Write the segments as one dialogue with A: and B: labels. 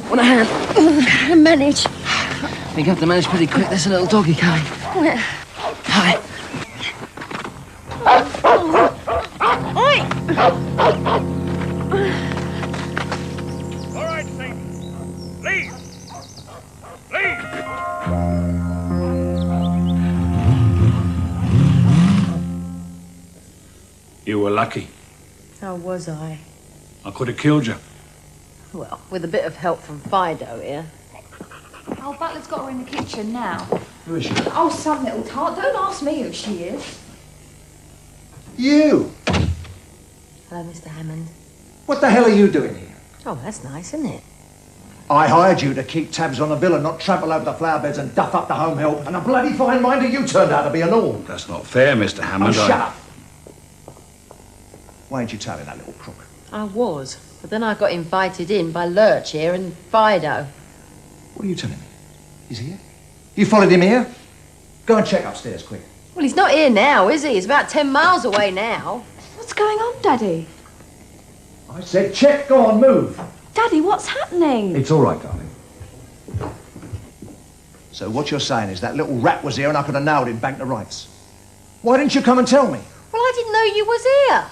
A: Want a hand?
B: Manage.
A: I think I have to manage pretty quick. There's a little doggy coming.
B: Where?
A: Hi.
C: All right, Saint. Leave. Leave. You were lucky.
B: How was I?
C: I could have killed you.
B: Well, with a bit of help from Fido here.
D: Oh, Butler's got her in the kitchen now.
E: Who is she?
D: Oh, some little tart. Don't ask me who she is.
E: You!
B: Hello, Mr. Hammond.
E: What the hell are you doing here?
B: Oh, that's nice, isn't it?
E: I hired you to keep tabs on the bill and not trample over the flower beds and duff up the home help, and a bloody fine minder you turned out to be an all.
C: That's not fair, Mr. Hammond.
E: Oh, shut up! Why ain't you telling that little crook?
B: I was, but then I got invited in by Lurch here and Fido.
E: What are you telling me? He's here? You followed him here? Go and check upstairs, quick.
B: Well, he's not here now, is he? He's about 10 miles away now.
D: What's going on, Daddy?
E: I said check, go on, move.
D: Daddy, what's happening?
E: It's all right, darling. So what you're saying is that little rat was here and I could have nailed him back to rights. Why didn't you come and tell me?
B: Well, I didn't know you was here.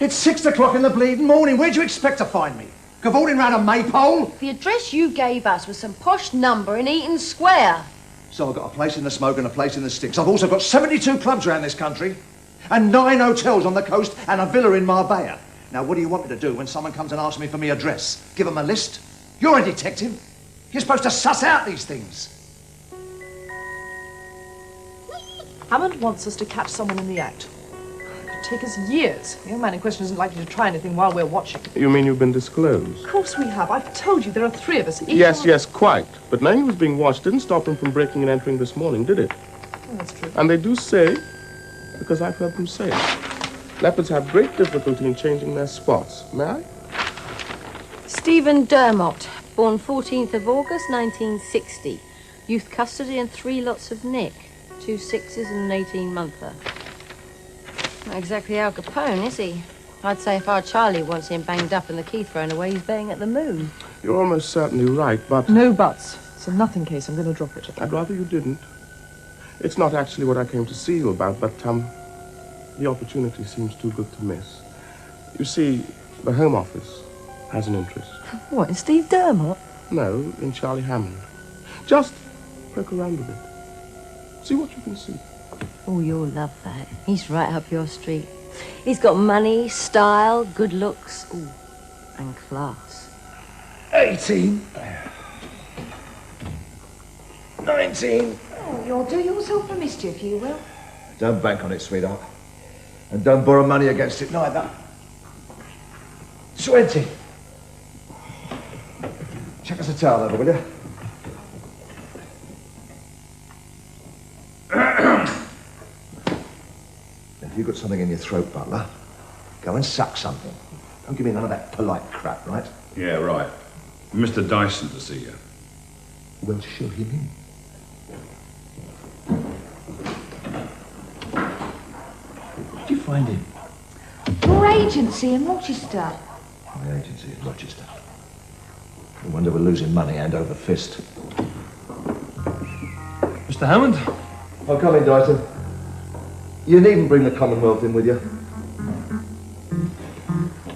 E: It's 6 o'clock in the bleeding morning. Where'd you expect to find me? Cavorting round a maypole?
B: The address you gave us was some posh number in Eaton Square.
E: So I've got a place in the smoke and a place in the sticks. I've also got 72 clubs around this country and 9 hotels on the coast and a villa in Marbella. Now, what do you want me to do when someone comes and asks me for my address? Give them a list? You're a detective. You're supposed to suss out these things.
F: Hammond wants us to catch someone in the act. It could take us years. The young man in question isn't likely to try anything while we're watching.
G: You mean you've been disclosed?
F: Of course we have. I've told you there are 3 of us.
G: Yes, quite. But knowing he was being watched didn't stop him from breaking and entering this morning, did it?
F: Oh, that's true.
G: And they do say, because I've heard them say it, leopards have great difficulty in changing their spots. May I?
B: Stephen Dermott, born 14th of August, 1960. Youth custody and 3 lots of nick. 2 6s and an 18-monther. Not exactly Al Capone, is he? I'd say if our Charlie wants him banged up and the key thrown away, he's baying at the moon.
G: You're almost certainly right, but...
F: No buts. It's a nothing case. I'm going to drop it.
G: I'd rather you didn't. It's not actually what I came to see you about, but, the opportunity seems too good to miss. You see, the Home Office has an interest.
F: What, in Steve Dermott?
G: No, in Charlie Hammond. Just poke around a bit. See what you can see.
B: Oh, you'll love that. He's right up your street. He's got money, style, good looks, ooh, and class.
E: 18. 19.
D: Oh, you'll do yourself a mischief, you will.
E: Don't bank on it, sweetheart. And don't borrow money against it neither. 20. Check us a towel over, will you? If you've got something in your throat, Butler, go and suck something. Don't give me none of that polite crap, right?
C: Yeah, right. Mr. Dyson to see you.
E: Well, show him in. Where'd you find him?
D: Your agency in Rochester.
E: My agency in Rochester. No wonder we're losing money hand over fist.
H: Mr. Hammond?
E: I'll come in, Dyson. You needn't bring the Commonwealth in with you.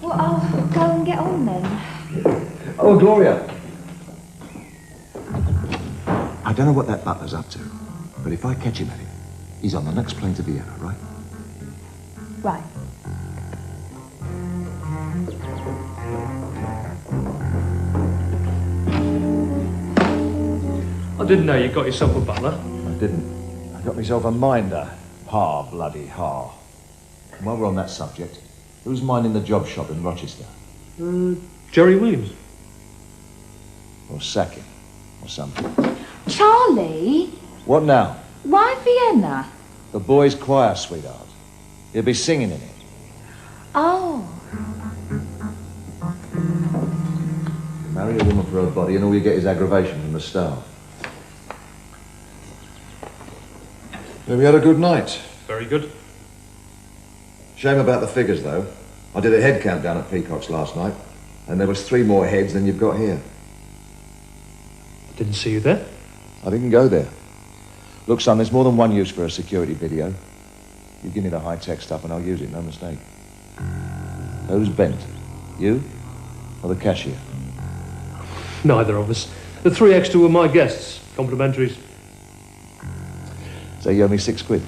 D: Well, I'll go and get on then.
E: Oh, Gloria. I don't know what that butler's up to, but if I catch him at it, he's on the next plane to Vienna, right?
D: Right.
H: I didn't know you got yourself a butler.
E: I didn't. I got myself a minder. Ha, bloody ha. And while we're on that subject, who's minding the job shop in Rochester?
H: Jerry Williams.
E: Or sack him, or something.
D: Charlie?
E: What now?
D: Why Vienna?
E: The boys' choir, sweetheart. He'll be singing in it.
D: Oh.
E: Marry a woman for her body and all you get is aggravation from the staff. Have we had a good night?
H: Very good.
E: Shame about the figures, though. I did a head count down at Peacock's last night, and there was 3 more heads than you've got here.
H: I didn't see you there.
E: I didn't go there. Look, son, there's more than one use for a security video. You give me the high-tech stuff and I'll use it, no mistake. Who's bent? You or the cashier?
H: Neither of us. The 3 extra were my guests. Complimentaries.
E: So you owe me £6.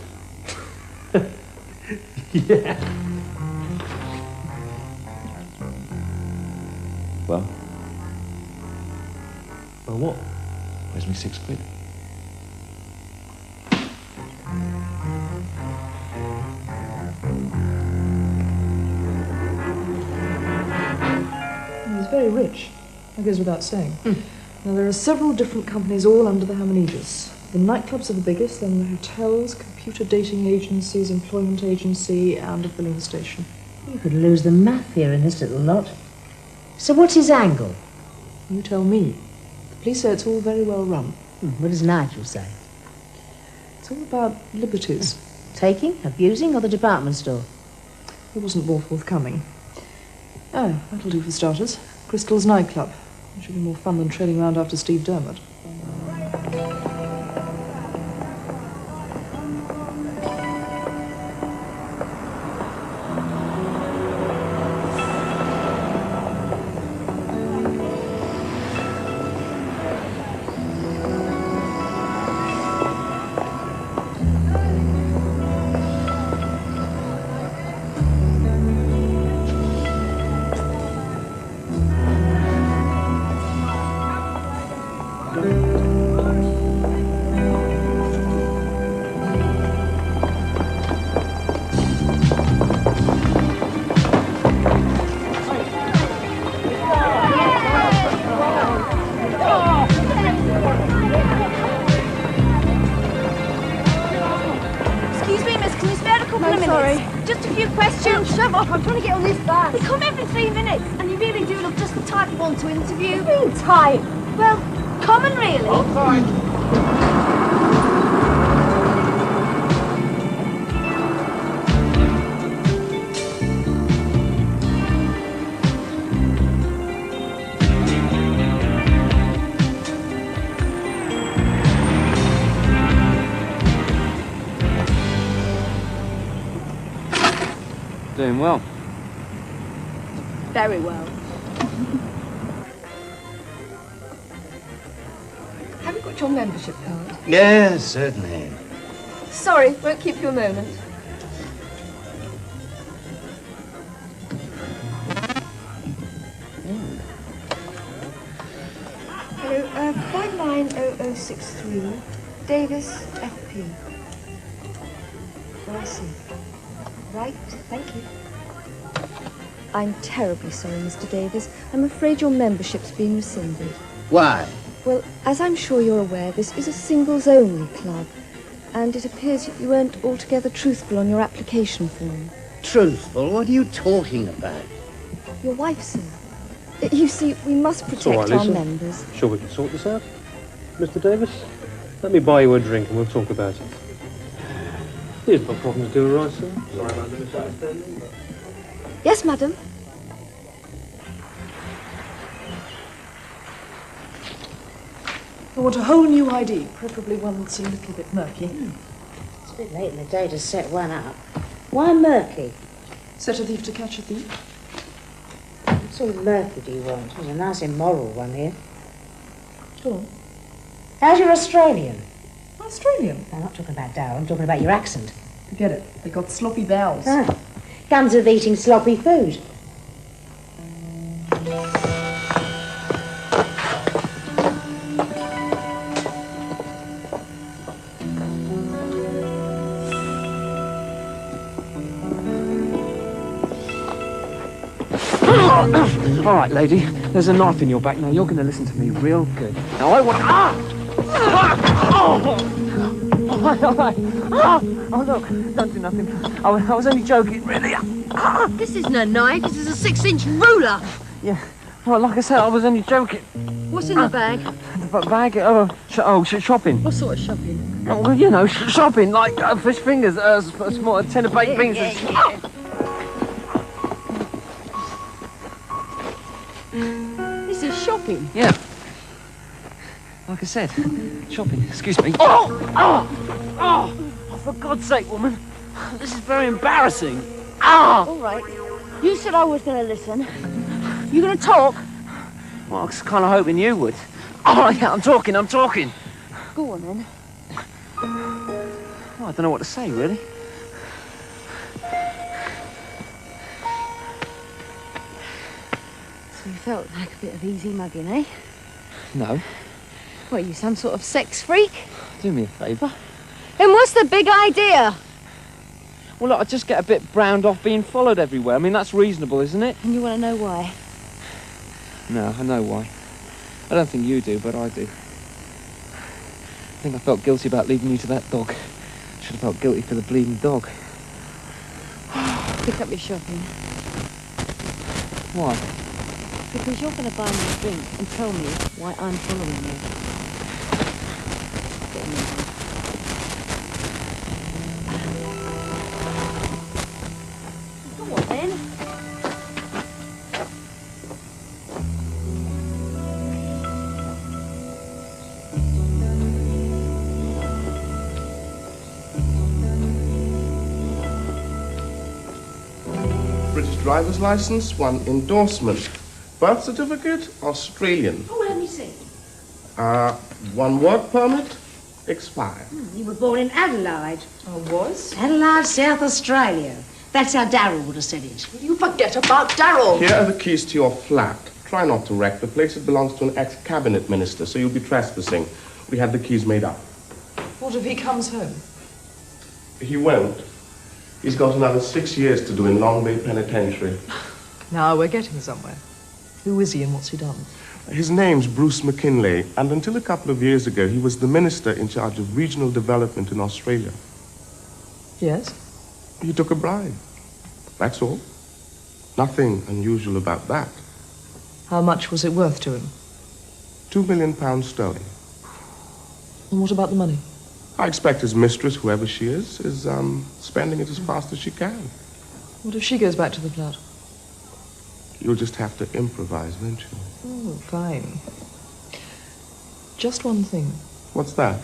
H: Yeah.
E: Well?
H: Well, what?
E: Where's me £6?
F: He's very rich. That goes without saying. Now, there are several different companies all under the Hammond aegis. The nightclubs are the biggest, then the hotels, computer dating agencies, employment agency, and a filling station.
I: You could lose the math here in this little lot. So what's his angle?
F: You tell me. The police say it's all very well run.
I: What does Nigel say?
F: It's all about liberties.
I: Taking, abusing, or the department store?
F: He wasn't more forthcoming. Oh, that'll do for starters. Crystal's nightclub. It should be more fun than trailing around after Steve Dermot.
B: I'm trying to get on this bus. They come every 3 minutes, and you really do look just the type you want to interview. What do you mean type? Well, common really.
G: I'm fine.
A: Doing well.
B: Very well. Have you got your membership card?
A: Yes, certainly.
B: Sorry, won't keep you a moment. Hello, 590063, Davis, FP. Oh, I see. Right, thank you. I'm terribly sorry, Mr. Davis. I'm afraid your membership's been rescinded.
A: Why?
B: Well, as I'm sure you're aware, this is a singles-only club, and it appears that you weren't altogether truthful on your application form.
A: Truthful? What are you talking about?
B: Your wife, sir. You see, we must protect our members.
H: Sure we can sort this out? Mr. Davis, let me buy you a drink and we'll talk about it. Here's no problem to do, right, sir? Sorry about the misunderstanding.
B: Yes, madam.
F: I want a whole new ID, preferably one that's a little bit murky.
I: It's a bit late in the day to set one up. Why murky?
F: Set a thief to catch a thief.
I: What sort of murky do you want? There's a nice immoral one here.
F: Go on.
I: How's your Australian?
F: Australian?
I: I'm not talking about Darwin, I'm talking about your accent.
F: Forget it. They got sloppy bowels.
I: Ah, comes with eating sloppy food.
A: All right, lady. There's a knife in your back. Now, you're going to listen to me real good. Now, I want... all right. Oh, look, don't do nothing. I was only joking, really.
B: This isn't a knife, this is a 6-inch ruler.
A: Yeah, well, like I said, I was only joking.
B: What's in the bag?
A: The bag? Shopping.
B: What sort of shopping?
A: Oh, well, you know, shopping, like fish fingers, a small tin of baked beans.
B: This is shopping?
A: Yeah. Like I said, shopping. Excuse me. Oh, for God's sake, woman. This is very embarrassing.
B: All right. You said I was going to listen. You going to talk?
A: Well, I was kind of hoping you would. Oh, yeah, I'm talking.
B: Go on, then.
A: Oh, I don't know what to say, really.
B: So you felt like a bit of easy mugging, eh?
A: No.
B: What, you some sort of sex freak?
A: Do me a favour.
B: Then what's the big idea?
A: Well, look, I just get a bit browned off being followed everywhere. I mean, that's reasonable, isn't it?
B: And you want to know why?
A: No, I know why. I don't think you do, but I do. I think I felt guilty about leaving you to that dog. Should have felt guilty for the bleeding dog.
B: Pick up your shopping.
A: Why?
B: Because you're going to buy me a drink and tell me why I'm following you. Get in there. Go on, then.
G: British driver's license, 1 endorsement. Birth certificate, Australian.
I: Oh, let me see.
G: 1 work permit, expired.
I: You were born in Adelaide.
F: I was?
I: Adelaide, South Australia. That's how Darryl would have said it.
F: You forget about Darryl.
G: Here are the keys to your flat. Try not to wreck the place. It belongs to an ex-cabinet minister, so you'll be trespassing. We had the keys made up.
F: What if he comes home?
G: He won't. He's got another 6 years to do in Long Bay Penitentiary.
F: Now we're getting somewhere. Who is he and what's he done?
G: His name's Bruce McKinley, and until a couple of years ago, he was the minister in charge of regional development in Australia.
F: Yes?
G: He took a bribe. That's all. Nothing unusual about that.
F: How much was it worth to him?
G: £2 million sterling.
F: And what about the money?
G: I expect his mistress, whoever she is spending it as fast as she can.
F: What if she goes back to the flat?
G: You'll just have to improvise, won't you?
F: Oh, fine. Just one thing.
G: What's that?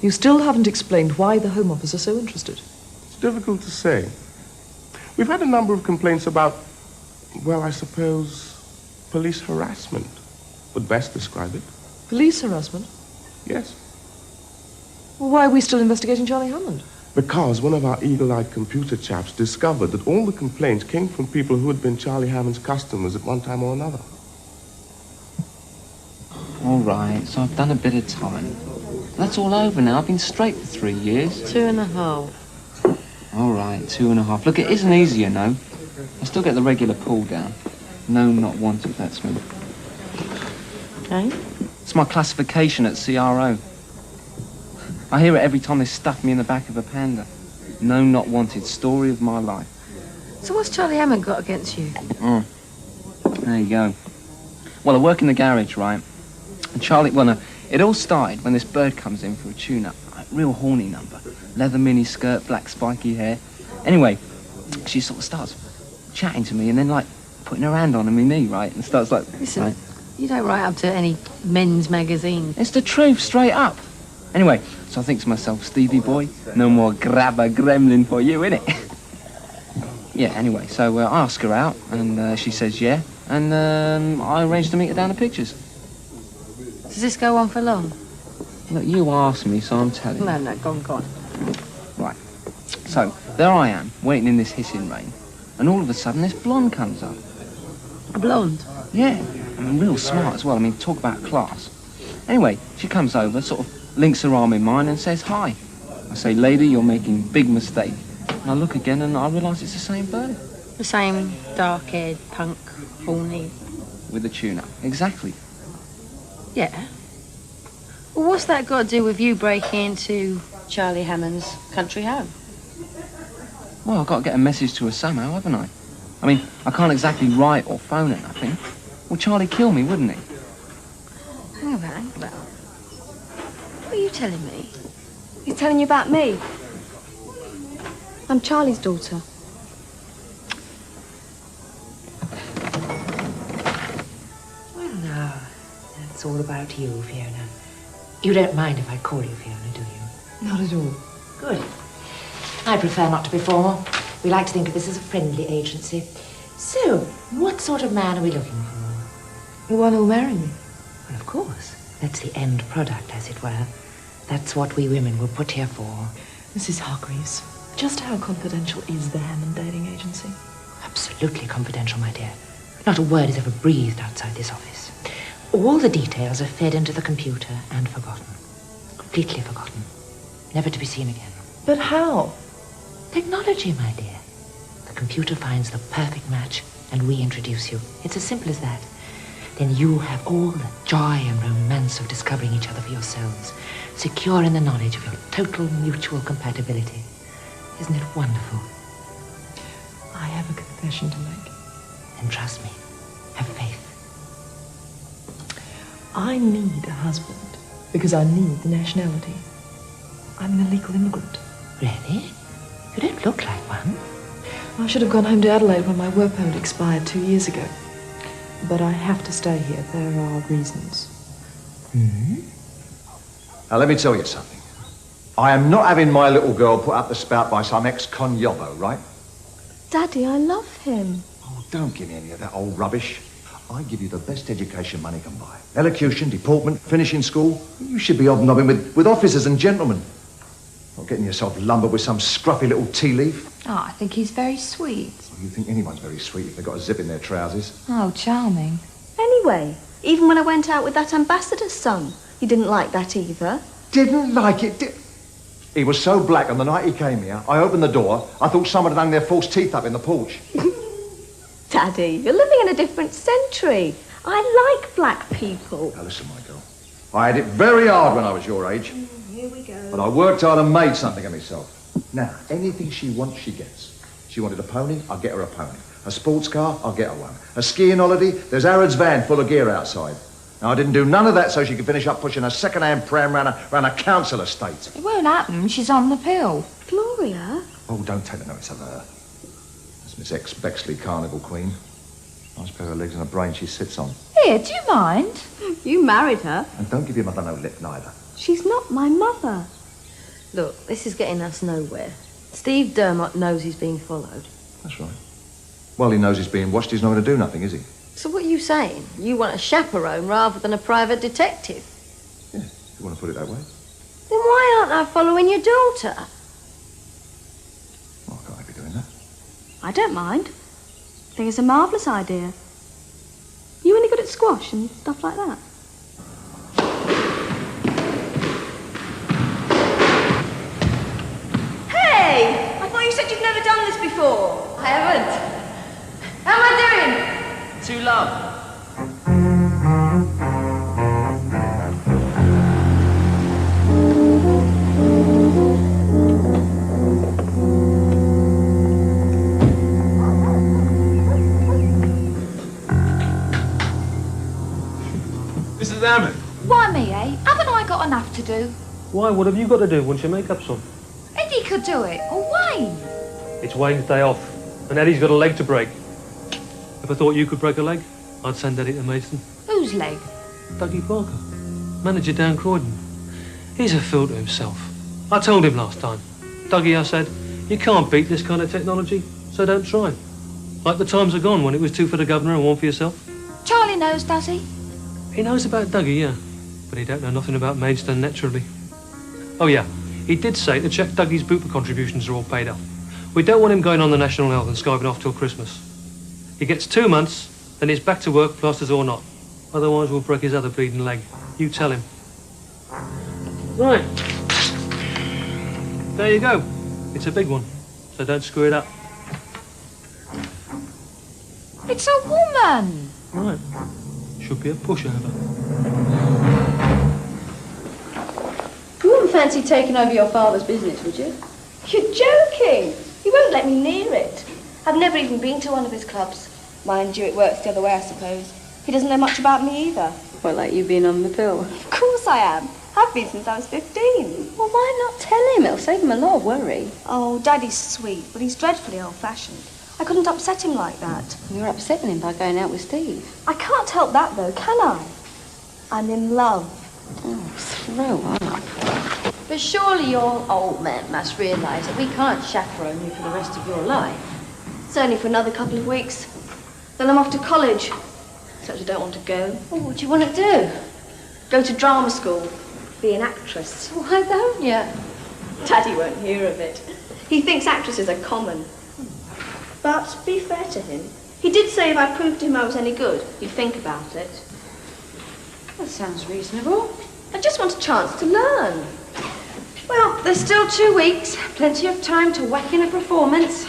F: You still haven't explained why the Home Office are so interested.
G: It's difficult to say. We've had a number of complaints about, well, I suppose, police harassment would best describe it.
F: Police harassment?
G: Yes.
F: Well, why are we still investigating Charlie Hammond?
G: Because one of our eagle-eyed computer chaps discovered that all the complaints came from people who had been Charlie Hammond's customers at one time or another.
A: All right, so I've done a bit of time. That's all over now. I've been straight for 3 years.
B: 2.5.
A: All right, 2.5. Look, it isn't easy, you know. I still get the regular pull down. No, not wanted, that's me.
B: Okay.
A: It's my classification at CRO. I hear it every time they stuff me in the back of a Panda. No, not wanted. Story of my life.
B: So what's Charlie Hammond got against you?
A: There you go. Well, I work in the garage, right? And Charlie, well, no, it all started when this bird comes in for a tune-up. Like, real horny number. Leather mini skirt, black spiky hair. Anyway, she sort of starts chatting to me and then, like, putting her hand on my knee, right? And starts like...
B: Listen,
A: right?
B: you don't write up to any men's magazine.
A: It's the truth, straight up. Anyway, so I think to myself, Stevie boy, no more grabber gremlin for you, innit? Yeah, anyway, so I ask her out, and she says yeah, and I arrange to meet her down the pictures.
B: Does this go on for long?
A: Look, you asked me, so I'm telling you.
B: No, go on.
A: Right, so there I am, waiting in this hissing rain, and all of a sudden this blonde comes up.
B: A blonde?
A: Yeah, I mean, real smart as well. I mean, talk about class. Anyway, she comes over, sort of links her arm in mine and says hi. I say, lady, you're making a big mistake. And I look again and I realise it's the same bird.
B: The same dark-haired, punk, horny...
A: With a tune-up. Exactly.
B: Yeah. Well, what's that got to do with you breaking into Charlie Hammond's country home?
A: Well, I've got to get a message to her somehow, haven't I? I mean, I can't exactly write or phone or nothing. Well, Charlie'd kill me, wouldn't he?
B: Hang about. What are you telling me?
D: He's telling you about me. I'm Charlie's daughter.
I: Well, now, that's all about you, Fiona. You don't mind if I call you Fiona, do you?
F: Not at all.
I: Good. I prefer not to be formal. We like to think of this as a friendly agency. So, what sort of man are we looking for?
F: The one who'll marry me.
I: Well, of course. That's the end product, as it were. That's what we women were put here for.
F: Mrs. Hargreaves, just how confidential is the Hammond dating agency?
I: Absolutely confidential, my dear. Not a word is ever breathed outside this office. All the details are fed into the computer and forgotten. Completely forgotten. Never to be seen again.
F: But how?
I: Technology, my dear. The computer finds the perfect match, and we introduce you. It's as simple as that. Then you have all the joy and romance of discovering each other for yourselves, secure in the knowledge of your total mutual compatibility. Isn't it wonderful?
F: I have a confession to make.
I: And trust me, have faith.
F: I need a husband because I need the nationality. I'm an illegal immigrant.
I: Really? You don't look like one.
F: I should have gone home to Adelaide when my work permit expired 2 years ago. But I have to stay here. There are reasons.
E: Now, let me tell you something. I am not having my little girl put up the spout by some ex-con yobbo, right?
D: Daddy, I love him.
E: Oh, don't give me any of that old rubbish. I give you the best education money can buy. Elocution, deportment, finishing school. You should be hobnobbing with officers and gentlemen. Not getting yourself lumbered with some scruffy little tea leaf.
D: Oh, I think he's very sweet.
E: Well, you think anyone's very sweet if they've got a zip in their trousers.
D: Oh, charming. Anyway, even when I went out with that ambassador's son, he didn't like that either.
E: Didn't like it, He was so black on the night he came here, I opened the door, I thought someone had hung their false teeth up in the porch.
D: Daddy, you're living in a different century. I like black people.
E: Now listen, my girl. I had it very hard when I was your age.
D: Here we go.
E: But I worked hard and made something of myself. Now, anything she wants, she gets. She wanted a pony, I'll get her a pony. A sports car, I'll get her one. A skiing holiday, there's Harrod's van full of gear outside. Now, I didn't do none of that so she could finish up pushing a second-hand pram round a council estate.
D: It won't happen. She's on the pill. Gloria?
E: Oh, don't take the notice of her. That's Miss X. Bexley, Carnival Queen. Nice pair of legs and a brain she sits on.
D: Here, do you mind? You married her.
E: And don't give your mother no lip, neither.
D: She's not my mother.
B: Look, this is getting us nowhere. Steve Dermott knows he's being followed.
E: That's right. Well, he knows he's being watched. He's not going to do nothing, is he?
B: So what are you saying? You want a chaperone rather than a private detective?
E: Yeah, if you want to put it that way.
B: Then why aren't I following your daughter?
E: Well, I can't be doing that.
D: I don't mind. I think it's a marvellous idea. You any good at squash and stuff like that? Hey! I thought you said you've never done this before.
B: I haven't.
D: How am I doing?
A: To love.
C: Mrs. Hammond.
D: Why me, eh? Haven't I got enough to do?
H: Why? What have you got to do once your makeup's on?
D: Eddie could do it, or Wayne.
H: It's Wayne's day off, and Eddie's got a leg to break. If I thought you could break a leg, I'd send Eddie to Maidstone.
D: Whose leg?
H: Dougie Parker, manager down Croydon. He's a fool to himself. I told him last time. Dougie, I said, you can't beat this kind of technology, so don't try. Like the times are gone when it was 2 for the governor and 1 for yourself.
D: Charlie knows, does he?
H: He knows about Dougie, yeah, but he don't know nothing about Maidstone, naturally. Oh yeah, he did say to check Dougie's booper contributions are all paid up. We don't want him going on the national health and skiving off till Christmas. He gets 2 months, then he's back to work, plasters or not. Otherwise we'll break his other bleeding leg. You tell him. Right. There you go. It's a big one, so don't screw it up.
D: It's a woman.
H: Right. Should be a pushover.
D: Ooh,
B: fancy taking over your father's business, would you?
D: You're joking. He won't let me near it. I've never even been to one of his clubs. Mind you, it works the other way, I suppose. He doesn't know much about me either.
B: Well, like you being on the pill.
D: Of course I am. I've been since I was 15.
B: Well, why not tell him? It'll save him a lot of worry.
D: Oh, Daddy's sweet, but he's dreadfully old-fashioned. I couldn't upset him like that.
B: You're upsetting him by going out with Steve.
D: I can't help that, though, can I? I'm in love.
B: Oh, throw up. But surely your old man must realise that we can't chaperone you for the rest of your life.
D: It's only for another couple of weeks. Then I'm off to college. Except I don't want to go.
B: Well, what do you want to do?
D: Go to drama school. Be an actress.
B: Why don't you?
D: Daddy won't hear of it. He thinks actresses are common. But to be fair to him, he did say if I proved to him I was any good, he'd think about it.
B: That sounds reasonable.
D: I just want a chance to learn.
B: Well, there's still 2 weeks. Plenty of time to whack in a performance.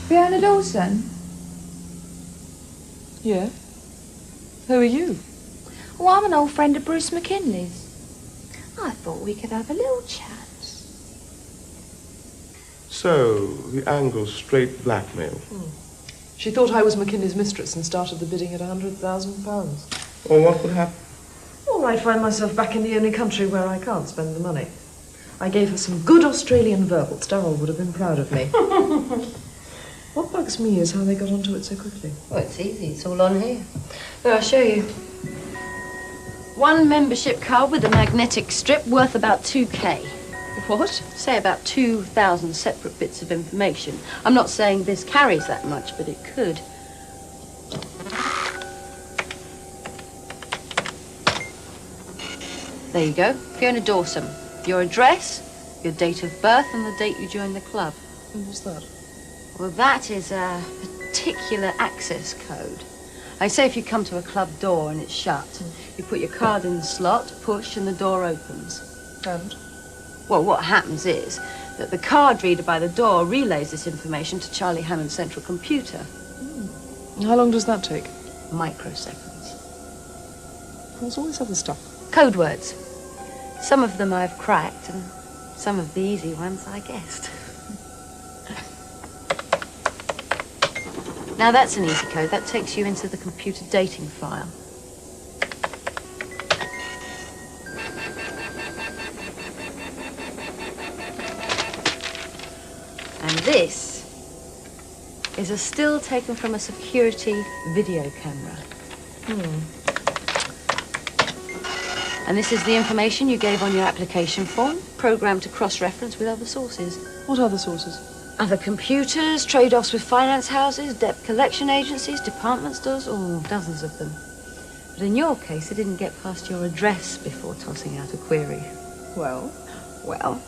J: Fiona Dawson?
F: Yeah? Who are you?
J: Oh, I'm an old friend of Bruce McKinley's. I thought we could have a little chat.
G: So, the angle's straight blackmail.
F: She thought I was McKinley's mistress and started the bidding at £100,000.
G: Or what would happen?
F: Well, I'd find myself back in the only country where I can't spend the money. I gave her some good Australian verbals. Darryl would have been proud of me. What bugs me is how they got onto it so quickly.
B: Well, it's easy. It's all on here. Well, I'll show you. One membership card with a magnetic strip worth about 2K. What? Say about 2,000 separate bits of information. I'm not saying this carries that much, but it could. There you go. Fiona Dawson. Your address, your date of birth, and the date you joined the club.
F: And what's that?
B: Well, that is a particular access code. I say if you come to a club door and it's shut, you put your card in the slot, push, and the door opens.
F: And?
B: Well, what happens is that the card reader by the door relays this information to Charlie Hammond's central computer.
F: How long does that take?
B: Microseconds.
F: There's always other stuff.
B: Code words. Some of them I've cracked, and some of the easy ones I guessed. Now that's an easy code. That takes you into the computer dating file. And this is a still taken from a security video camera. And this is the information you gave on your application form, programmed to cross-reference with other sources.
F: What other sources?
B: Other computers, trade-offs with finance houses, debt collection agencies, department stores, dozens of them. But in your case, it didn't get past your address before tossing out a query.
F: Well?
B: Well,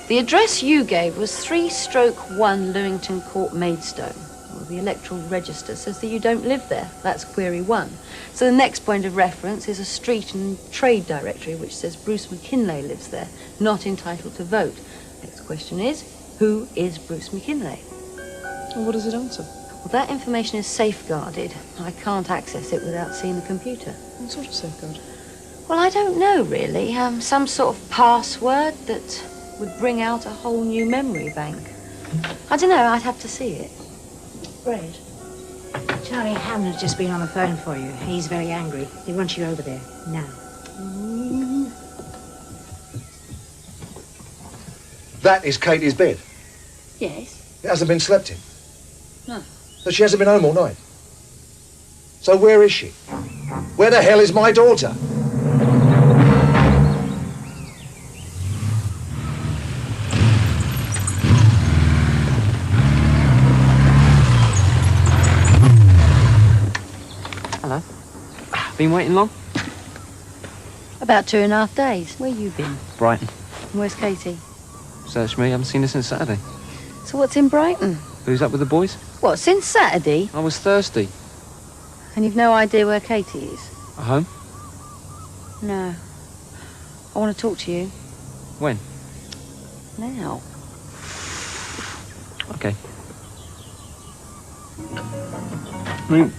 B: the address you gave was 3/1 Lewington Court, Maidstone. Well, the electoral register says that you don't live there. That's query 1. So the next point of reference is a street and trade directory which says Bruce McKinley lives there, not entitled to vote. Next question is, who is Bruce McKinley?
F: Well, what does it answer?
B: Well, that information is safeguarded. I can't access it without seeing the computer.
F: What sort of safeguard?
B: Well, I don't know, really. Some sort of password that would bring out a whole new memory bank. I don't know, I'd have to see it.
I: Bread. Charlie Hammond has just been on the phone for you. He's very angry. He wants you over there, now.
E: That is Katie's bed.
B: Yes?
E: It hasn't been slept in.
B: No.
E: So she hasn't been home all night. So where is she? Where the hell is my daughter?
A: Hello. Been waiting long?
B: About 2.5 days. Where you been?
A: Brighton.
B: Where's Katie?
A: Search me, haven't seen her since Saturday.
B: So what's in Brighton?
A: Who's up with the boys?
B: What, since Saturday?
A: I was thirsty.
B: And you've no idea where Katie is?
A: At home?
B: No. I want to talk to you.
A: When?
B: Now.
A: Okay. I mean,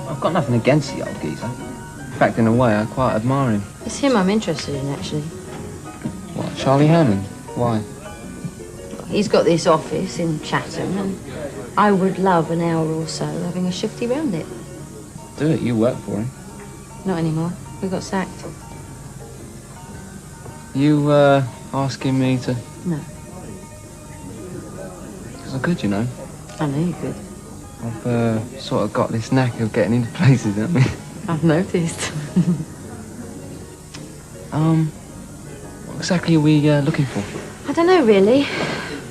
A: I've got nothing against the old geezer. In fact, in a way, I quite admire him.
B: It's him I'm interested in, actually.
A: What, Charlie Hammond? Why?
B: He's got this office in Chatham, and I would love an hour or so having a shifty round it.
A: Do it, you work for him.
B: Not anymore. We got sacked.
A: You, asking me to...
B: No.
A: Because I could, you know.
B: I know you could.
A: I've, sort of got this knack of getting into places, haven't I?
B: I've noticed.
A: What exactly are we, looking for?
B: I don't know, really.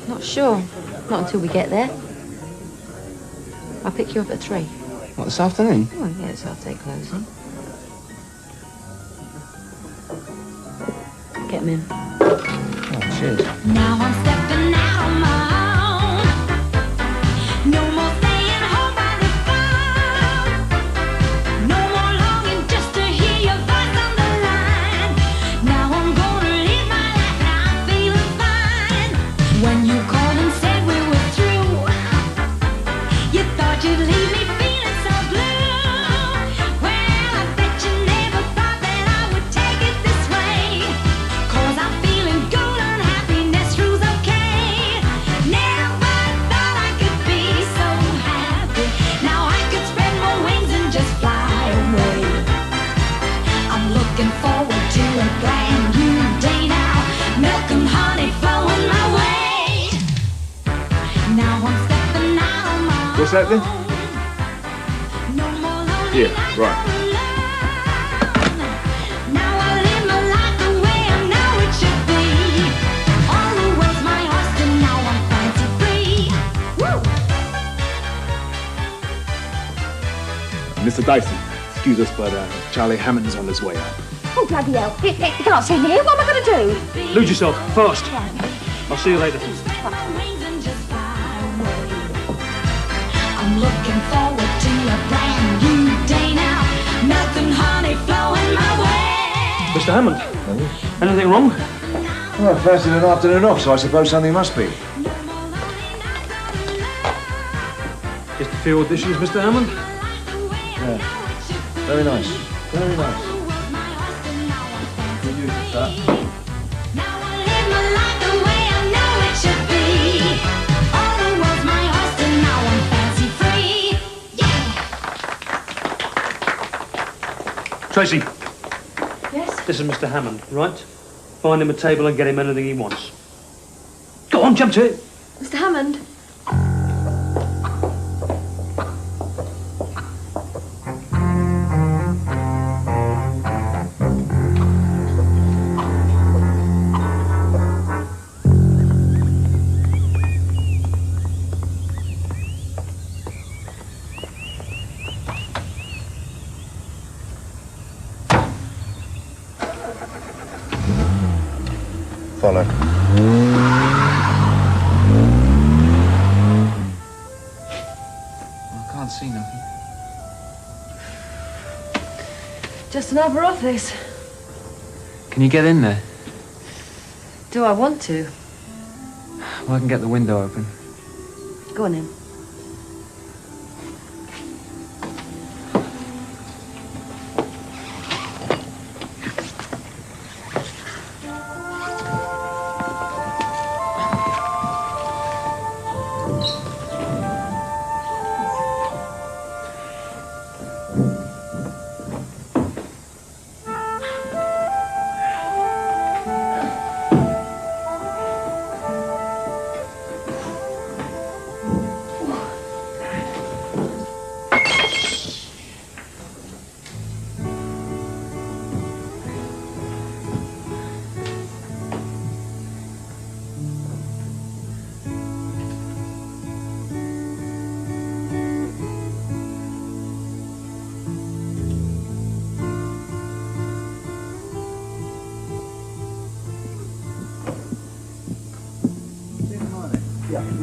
B: Not sure. Not until we get there. I'll pick you up at 3.
A: What, this afternoon?
B: Oh, yes, I'll take closing. Get him in.
A: Oh, cheers.
K: Now I'm stepping out on my own. No more staying home by the phone. No more longing just to hear your voice on the line. Now I'm gonna live my life and I'm feeling fine. When you called and said we were through, you thought you'd leave me feeling so blue. Well, I bet you never thought that I would take it this way. 'Cause I'm feeling good and happiness rules okay. Never thought I could be so happy. Now I could spread my wings and just fly away. I'm looking forward to a brand new day now. Milk and honey flowing my way. Now I'm stepping out on my own.
C: What's that then?
K: No more lonely
C: Yeah,
K: nights
C: right.
K: all alone. Now I live my life the way I know it should be. All the world's my oyster, now I'm fancy free. Woo!
C: Mr. Dyson, excuse us, but Charlie Hammond is on his way up.
J: Oh, bloody hell. He can't see me here. What am I going to do?
H: Lose yourself, fast. I'll see you later.
K: Wings and just fly away. I'm looking forward to a brand new day now. Milk and honey flowing my way.
H: Mr. Hammond, anything wrong?
E: Well, first in an afternoon off, so I suppose something must be.
H: Just a few auditions, Mr. Hammond?
E: Yeah. Very nice. Very nice.
K: Now I live my life the way I know it should be. All the world's my oyster, now I'm fancy free. Yeah.
H: Tracy,
B: Yes?
H: this is Mr. Hammond, right? Find him a table and get him anything he wants. Go on, jump to it.
B: Mr. Hammond?
E: Follow.
A: I can't see nothing.
B: Just another office.
A: Can you get in there?
B: Do I want to?
A: Well, I can get the window open.
B: Go on in.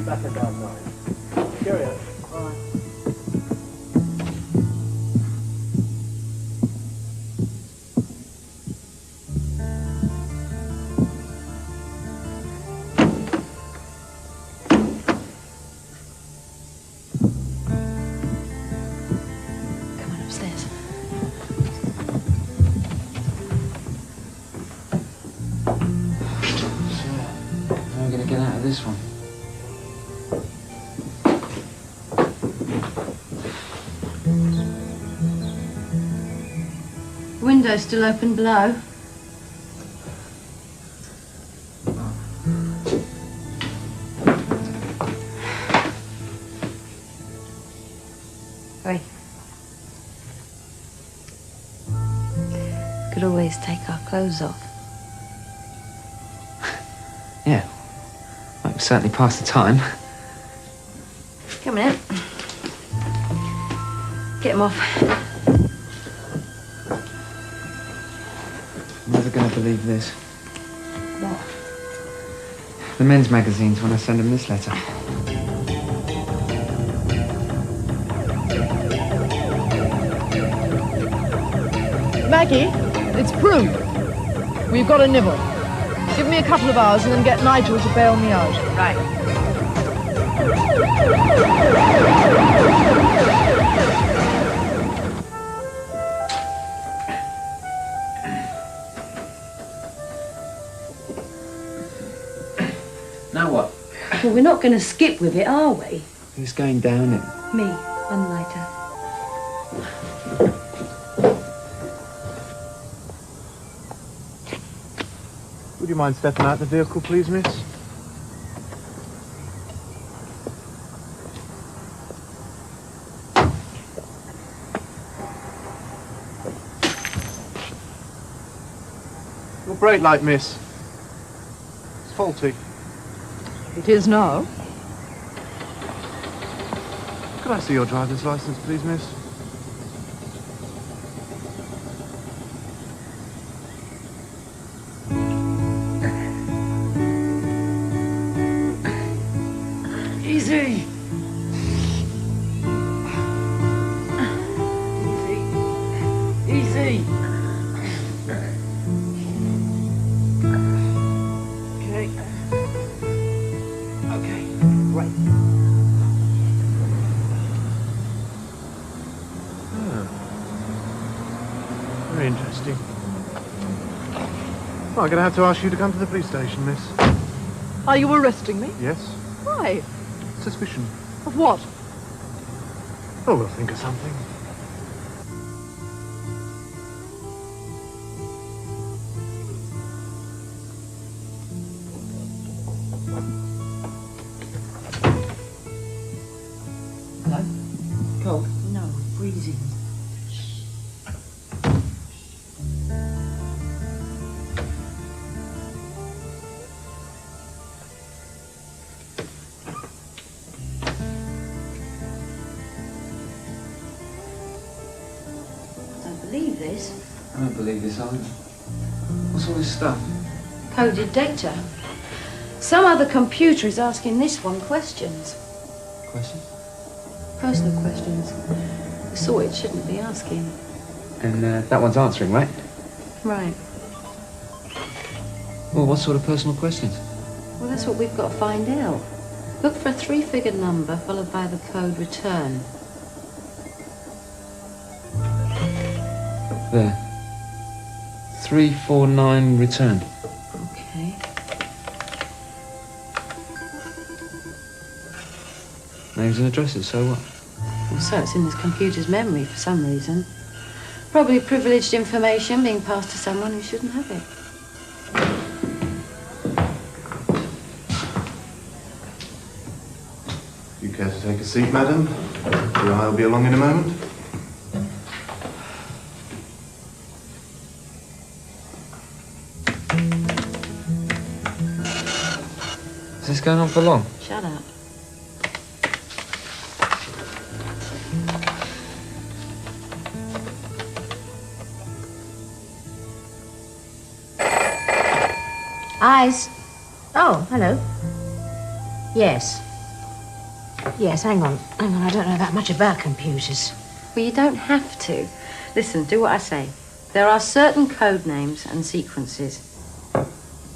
C: Back about 9. Cheerio.
A: Bye.
B: Come on upstairs.
A: How are we going to get out of this one?
B: The window's still open below. Hurry. Could always take our clothes off.
A: Yeah. Well, we've certainly passed the time.
B: Come on in. Get them off.
A: I'm never going to believe this.
B: What?
A: The men's magazines when I send them this letter.
F: Maggie, it's Pru. We've got a nibble. Give me a couple of hours and then get Nigel to bail me out.
B: Right.
A: Now what?
B: Well, we're not going to skip with it, are we?
A: Who's going down it?
B: Me, on the lighter.
C: Would you mind stepping out the vehicle, please, miss? Your brake light, miss. It's faulty.
F: It is now.
C: Could I see your driver's license, please, miss?
B: Easy. Easy. Okay. Okay. Right.
C: Very interesting. Well, I'm going to have to ask you to come to the police station, miss.
F: Are you arresting me?
C: Yes?
F: Why?
C: Suspicion.
F: Of what?
C: Oh, we'll think of something.
B: Hello? Cold? No, freezing. Believe this?
A: I don't believe this either. What's all this stuff?
B: Coded data. Some other computer is asking this one questions.
A: Questions?
B: Personal questions. The sort it shouldn't be asking.
A: And that one's answering, right?
B: Right.
A: Well, what sort of personal questions?
B: Well, that's what we've got to find out. Look for a 3-figure number followed by the code return.
A: There. 349 return.
B: Okay.
A: Names and addresses, so what?
B: Well, so it's in this computer's memory for some reason. Probably privileged information being passed to someone who shouldn't have it.
G: You care to take a seat, madam? I'll be along in a moment.
A: Is this going on for long?
B: Shut up.
I: Eyes. Oh, hello. Yes. Yes, hang on. I don't know that much about computers.
B: Well, you don't have to. Listen, do what I say. There are certain code names and sequences.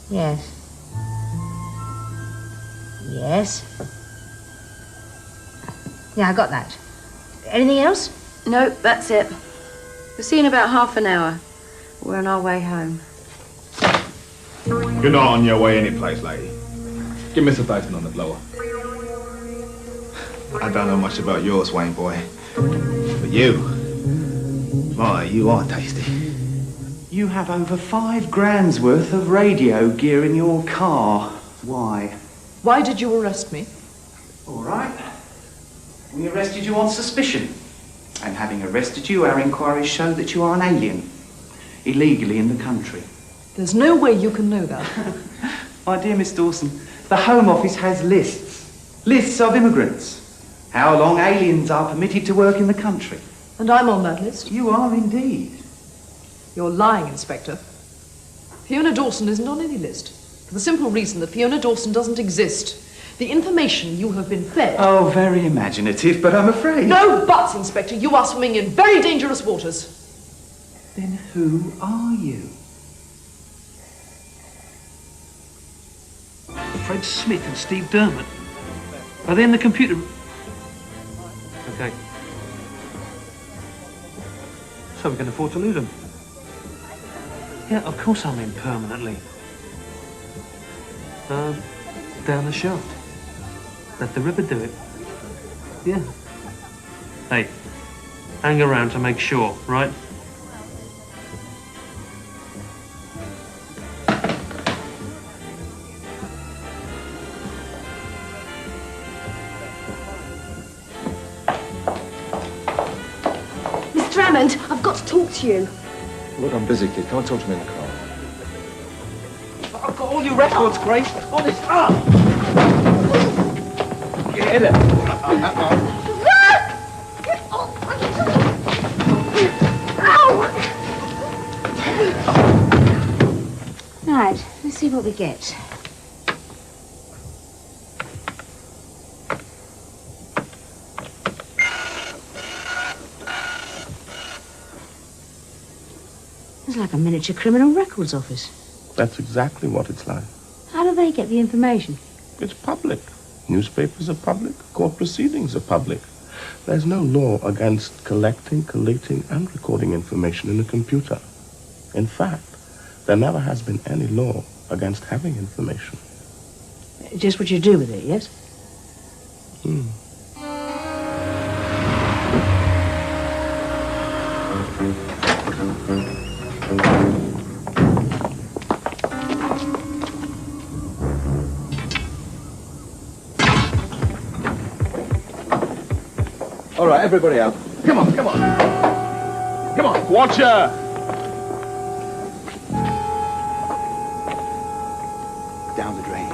I: Yes. Yes. Yeah, I got that. Anything else?
B: Nope, that's it. We'll see you in about half an hour. We're on our way home.
C: You're not on your way anyplace, lady. Give Mr. Dyson on the blower. I don't know much about yours, Wayne boy. But you, my, you are tasty.
L: You have over 5 grand's worth of radio gear in your car. Why?
F: Why did you arrest me?
L: All right. We arrested you on suspicion. And having arrested you, our inquiries show that you are an alien, illegally in the country.
F: There's no way you can know that.
L: My dear Miss Dawson, the Home Office has lists of immigrants. How long aliens are permitted to work in the country.
F: And I'm on that list.
L: You are indeed.
F: You're lying, Inspector. Fiona Dawson isn't on any list, for the simple reason that Fiona Dawson doesn't exist. The information you have been fed...
L: Oh, very imaginative, but I'm afraid...
F: No buts, Inspector. You are swimming in very dangerous waters.
L: Then who are you?
H: Fred Smith and Steve Dermott. Are they in the computer? Okay. So we can afford to lose them. Yeah, of course I'm in permanently. Down the shaft. Let the river do it. Yeah. Hey, hang around to make sure, right?
D: Mr. Hammond, I've got to talk to you.
E: Look, I'm busy, kid. Come and talk to me in the car.
L: I've got all your records, Grace. Honest. Get it.
I: Right, let's see what we get. It's like a miniature criminal records office.
G: That's exactly what it's like.
I: How do they get the information?
G: It's public. Newspapers are public. Court proceedings are public. There's no law against collecting, collating, and recording information in a computer. In fact, there never has been any law against having information.
I: Just what you do with it, yes?
E: All right, everybody out. Come on, come on. Come on.
C: Watch her!
E: Down the drain.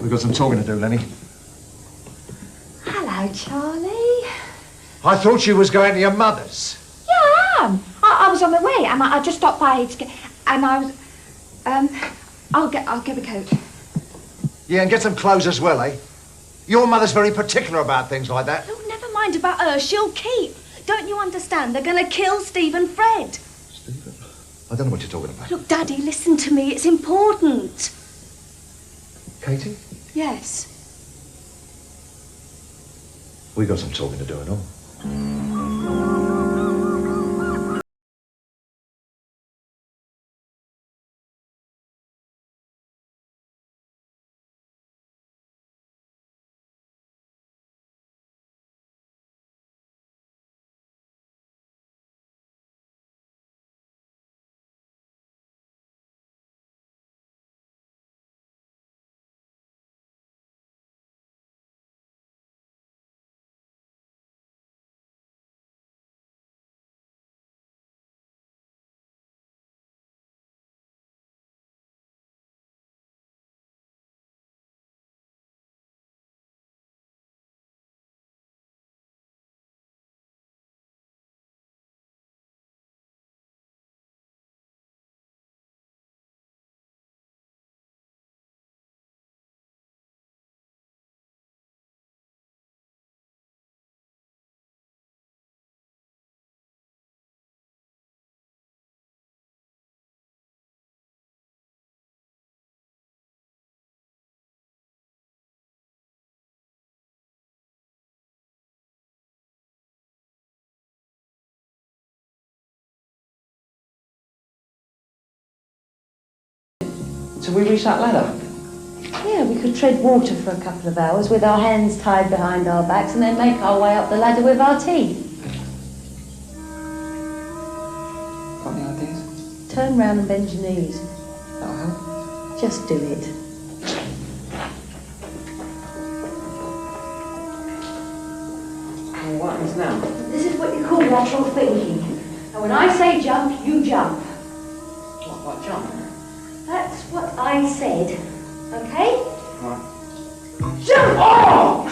E: We've got some talking to do, Lenny.
J: Hello, Charlie.
E: I thought you was going to your mother's.
J: Yeah, I am. I was on my way, and I just stopped by to get... And I was... I'll get the coat.
E: Yeah, and get some clothes as well, eh? Your mother's very particular about things like that.
D: Oh, never mind about her. She'll keep. Don't you understand? They're going to kill Steve and Fred.
E: Stephen? I don't know what you're talking about.
D: Look, Daddy, listen to me. It's important.
E: Katie?
D: Yes.
E: We got some talking to do and all.
L: Shall we reach that ladder?
M: Yeah, we could tread water for a couple of hours with our hands tied behind our backs and then make our way up the ladder with our teeth.
L: Got any ideas?
M: Turn round and bend your knees.
L: That'll help.
M: Just do it.
L: Well, what happens now?
M: This is what you call lateral thinking. And when I say jump, you jump.
L: What jump?
M: That's what I said. Okay?
L: Right.
M: Jump!
L: Oh!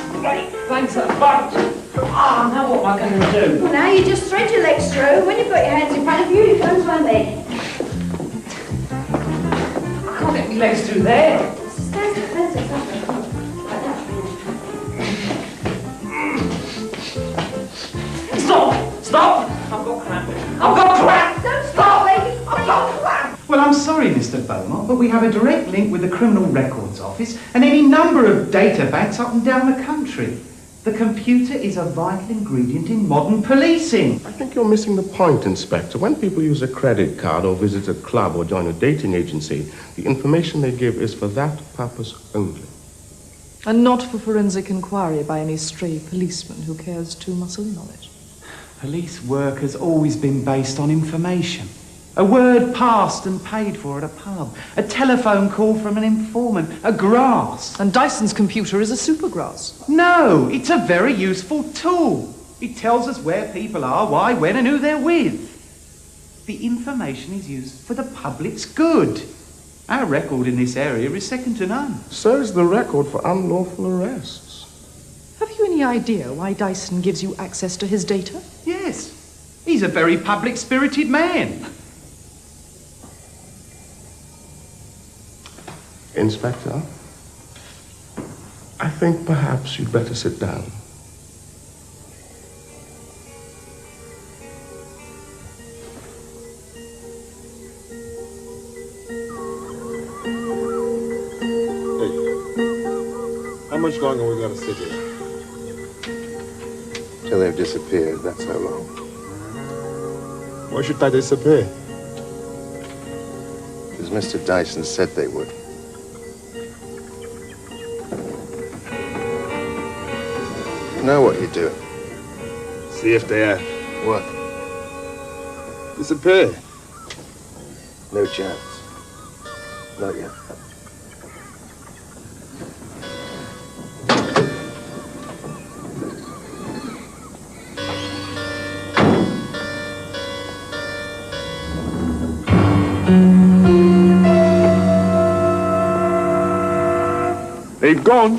L: Thanks a bunch. Ah, now what am I going to do?
M: Well, now you just thread your legs through. When you've got your hands in front of you, you come to my leg.
L: I can't get my legs through there. Stop! Stop! I've got cramp. I've got cramp!
M: Don't stop, baby!
L: I've got cramp! Well, I'm sorry, Mr. Beaumont, but we have a direct link with the Criminal Records Office and any number of data banks up and down the country. The computer is a vital ingredient in modern policing.
G: I think you're missing the point, Inspector. When people use a credit card or visit a club or join a dating agency, the information they give is for that purpose only.
F: And not for forensic inquiry by any stray policeman who cares to muscle in on it.
L: Police work has always been based on information. A word passed and paid for at a pub. A telephone call from an informant. A grass.
F: And Dyson's computer is a supergrass.
L: No, it's a very useful tool. It tells us where people are, why, when, and who they're with. The information is used for the public's good. Our record in this area is second to none.
G: So is the record for unlawful arrests.
F: Have you any idea why Dyson gives you access to his data?
L: Yes. He's a very public-spirited man.
G: Inspector, I think perhaps you'd better sit down.
N: How much longer we gotta sit here?
O: Till they've disappeared, that's how long.
N: Why should they disappear?
O: Because Mr. Dyson said they would. You know what you're doing.
N: See if they have.
O: What?
N: Disappear.
O: No chance. Not yet.
N: They've gone.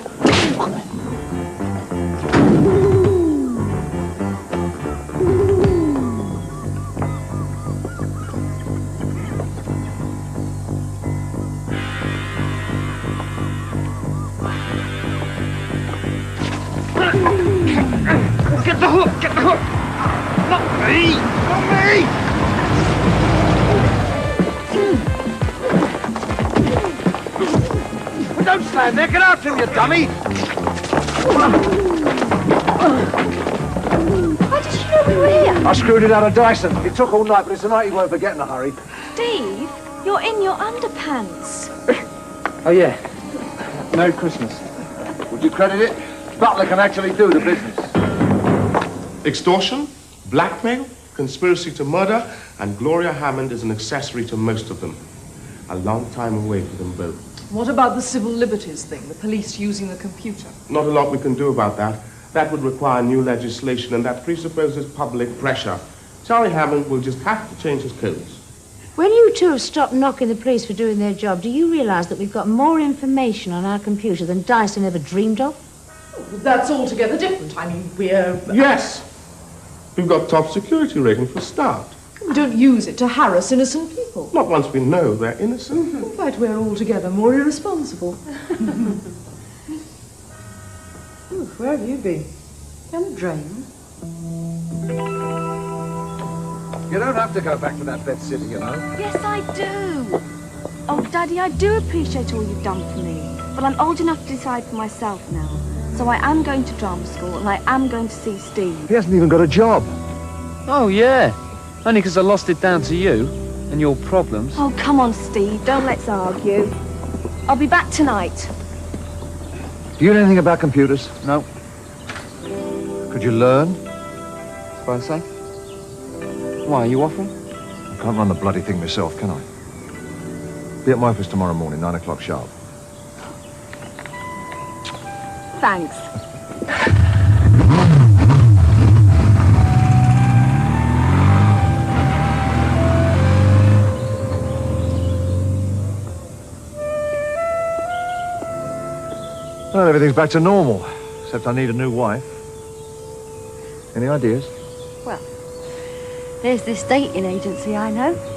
L: Get the hook! Get the hook! Not me! Not me! Don't stand there! Get after him, you dummy!
J: How did you know we were here?
E: I screwed it out of Dyson. It took all night, but it's the night he won't forget in a hurry.
D: Steve, you're in your underpants.
E: Oh, yeah. Merry Christmas. Would you credit it? Butler can actually do the business.
G: Extortion, blackmail, conspiracy to murder, and Gloria Hammond is an accessory to most of them. A long time away for them both.
F: What about the civil liberties thing, the police using the computer?
G: Not a lot we can do about that. That would require new legislation, and that presupposes public pressure. Charlie Hammond will just have to change his codes.
I: When you two have stopped knocking the police for doing their job, do you realise that we've got more information on our computer than Dyson ever dreamed of?
F: Oh, that's altogether different. I mean, we're...
G: Yes! We've got top security rating for a start.
F: We don't use it to harass innocent people.
G: Not once we know they're innocent.
F: In fact, we're altogether more irresponsible. Ooh, where have you been?
I: Down the drain.
E: You don't have to go back to that bed city, you know.
D: Yes, I do. Oh, Daddy, I do appreciate all you've done for me, but I'm old enough to decide for myself now. So I am going to drama school, and I am going to see Steve.
E: He hasn't even got a job.
A: Oh, yeah. Only because I lost it down to you and your problems.
D: Oh, come on, Steve. Don't let's argue.
J: I'll be back tonight.
E: Do you know anything about computers?
A: No.
E: Could you learn?
A: Suppose so. Why, are you offering?
E: I can't run the bloody thing myself, can I? Be at my office tomorrow morning, 9 o'clock sharp.
J: Thanks.
E: Well, everything's back to normal, except I need a new wife. Any ideas?
B: Well, there's this dating agency I know.